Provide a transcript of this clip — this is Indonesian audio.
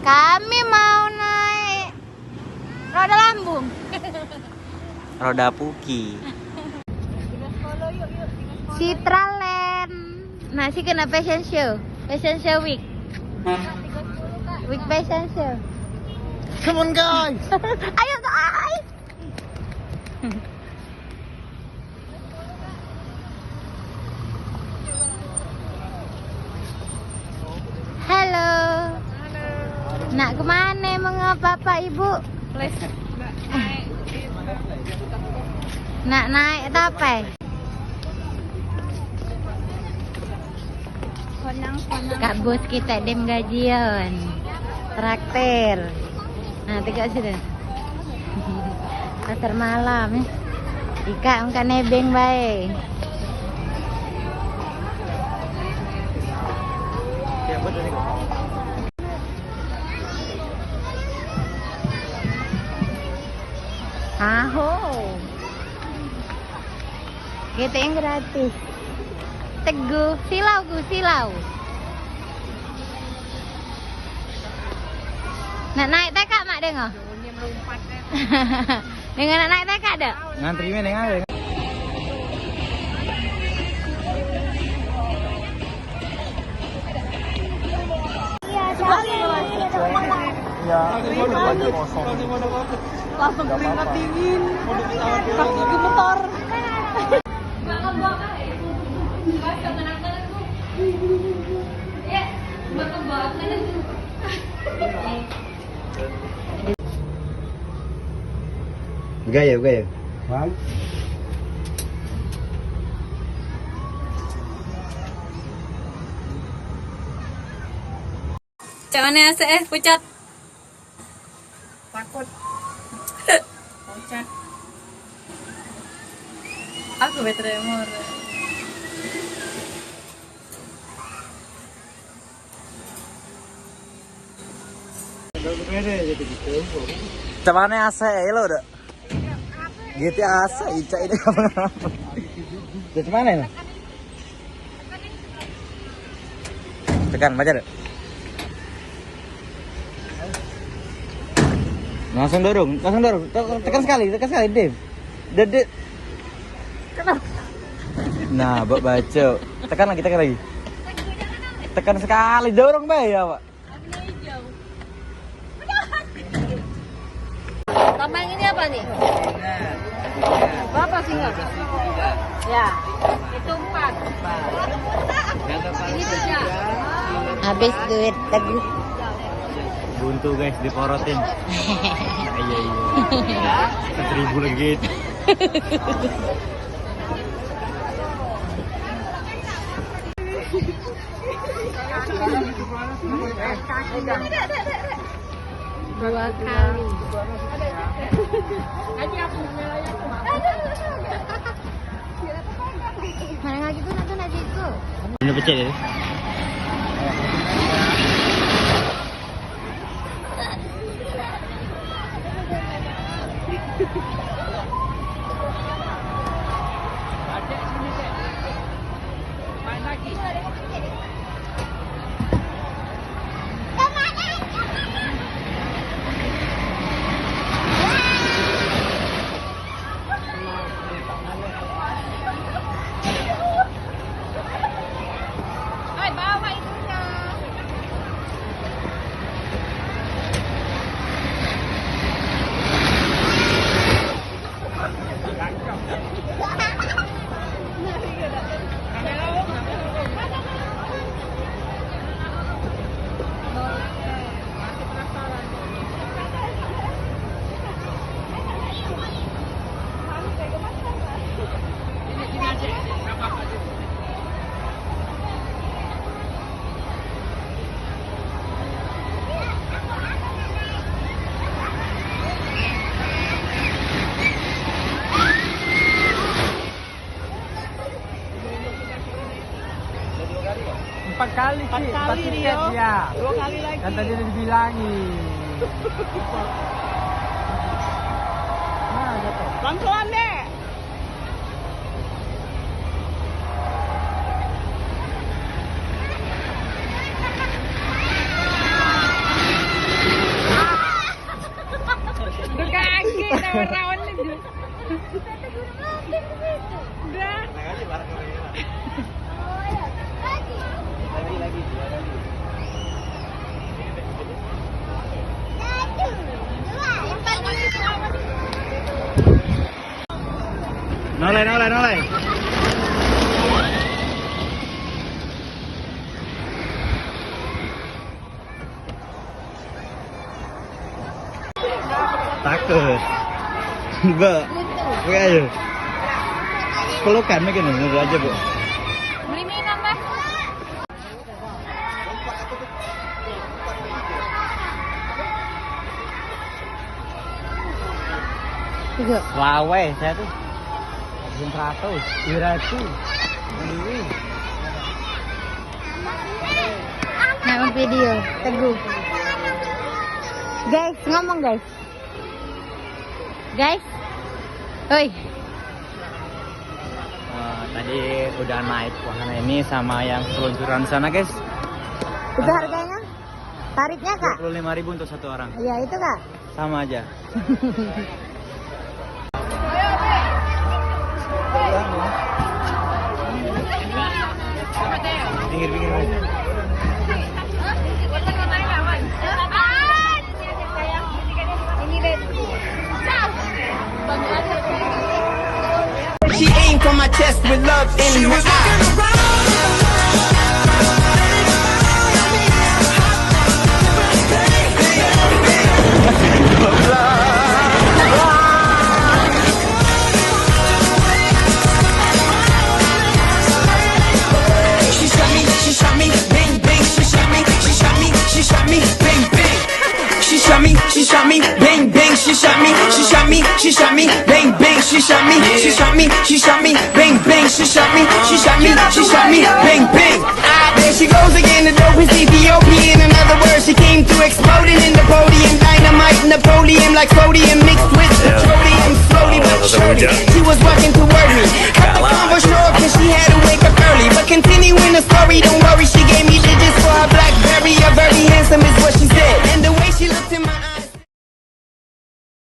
Kami mau naik roda lambung. Roda Puki. Citraland. Masih kena fashion show. Fashion show week. Week fashion show. Come on guys. Ayo guys. Halo. Nak kemana emang bapak ibu? Nak naik tape. Kak bos kita dem gajian. Traktir. Nah, tiga sudah. Pasar malam. Ika engka nebeng bae. Aho. Kita yang gratis. Teguh, silau gu, silau. Nak naik tekak mak dengar. Dengan nak naik tekak dak? Ngantri mana ngantri. Ya, langsung keringat dingin, kaki gemetar. Gaya, gaya. Mana pucat. Takut. Pucat. Aku betremor. Cuman AC lo udah. Gitu AC Ica ini apa? Dari mana ini? Tekan baca deh. Langsung dorong, tekan sekali, Dim. Dedek. Kenapa? Nah, baca. Tekan lagi. Tekan sekali, dorong bae ya, Pak. Tambah ini apa nih? Berapa sih enggak? Ya, itu 4. Ini 3. Habis duit Teguh. Buntu guys, diporotin. Iya. 1.000 lagi. Dua kali. Mana lagi tuh nanti itu. Ini pecah ya? Empat kali tiket ya. 2 kali lagi. Kan tadi udah dibilangin. Nah, jatuh. Pelan-pelan deh. Bu, oke ayo. Pelukan mungkin nunggu aja bu. Beli minum, Mas. Tiga. Lawe saya tuh. 100, 200. Nah, video. Teguh. Guys, ngomong guys. Guys. Oi. Tadi udah naik wahana ini sama yang seluncuran sana guys. Itu harganya? Tarifnya, Kak? 25.000 untuk satu orang. Iya, itu, Kak. Sama aja. Pinggir-pinggir. She aimed for my chest with love in her eyes. She shot me, bang bang. She shot me, bang bang. She shot me, bang bang. She shot me, bang bang. She shot me, bang bang. She shot me, bang bang. Ah, there she goes again, the dopest Ethiopian. In other words, she came through exploding in the podium. Dynamite, Napoleon, like sodium mixed with petroleum. Slowly but surely, she was walking toward me.